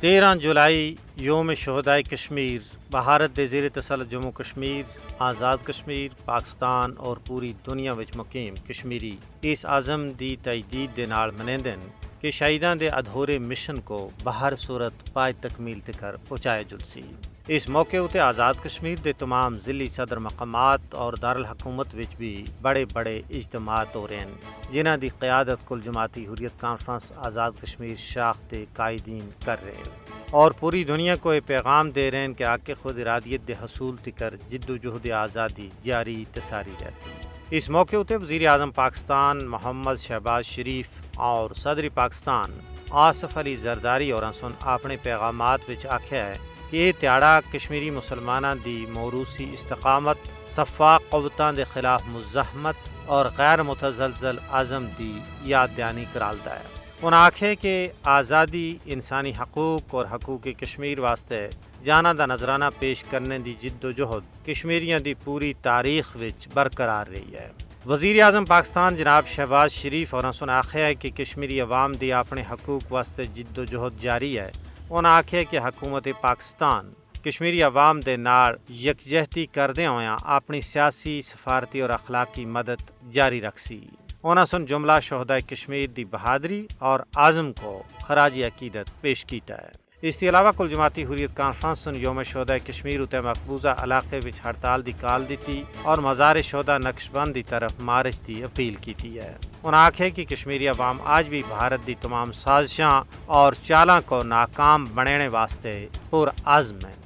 13 جولائی یوم شہدائے کشمیر بھارت دے زیر تسلط جموں کشمیر آزاد کشمیر پاکستان اور پوری دنیا وچ مقیم کشمیری اس عزم دی تجدید دے نال منیندن کہ شہیداں دے ادھورے مشن کو بہر صورت پائے تکمیل تکر پہنچایا جلسی۔ اس موقع اتے آزاد کشمیر دے تمام ضلعی صدر مقامات اور دارالحکومت وچ بھی بڑے بڑے اجتماعات ہو رہے ہیں جنہاں دی قیادت کل جماعتی حریت کانفرنس آزاد کشمیر شاخ دے قائدین کر رہے ہیں اور پوری دنیا کو یہ پیغام دے رہے ہیں کہ آکے خود ارادیت دے حصول تکر جد و جہد آزادی جاری تساری رہسی۔ اس موقع اتے وزیر اعظم پاکستان محمد شہباز شریف اور صدر پاکستان آصف علی زرداری اور اپنے پیغامات وچ آکھیا ہے کہ یہ تیاڑا کشمیری مسلمانہ دی موروثی استقامت صفاق قوتاں دے خلاف مزاحمت اور غیر متزلزل عزم دی یاد دہانی کرالدا ہے۔ انہاں آکھے کہ آزادی انسانی حقوق اور حقوق کشمیر واسطے جانا دا نذرانہ پیش کرنے دی جد و جہد کشمیریاں دی پوری تاریخ وچ برقرار رہی ہے۔ وزیر اعظم پاکستان جناب شہباز شریف اور آکھیا ہے کہ کشمیری عوام دی اپنے حقوق واسطے جد و جہد جاری ہے۔ انہاں آکھیا کہ حکومت پاکستان کشمیری عوام دے نال یکجہتی کردے ہویاں اپنی سیاسی سفارتی اور اخلاقی مدد جاری رکھسی۔ انہاں جملہ شہدائے کشمیر دی بہادری اور عزم کو خراج عقیدت پیش کیتا ہے۔ اس کے علاوہ کل جماعتی حریت کانفرنس یوم شہدائے کشمیر اتے مقبوضہ علاقے وچ ہڑتال دی کال دیتی اور مزار شہداء نقشبند دی طرف مارچ دی اپیل کیتی ہے۔ انہاں آکھے کہ کشمیری عوام آج بھی بھارت دی تمام سازشاں اور چالاں کو ناکام بنانے واسطے پر عزم ہے۔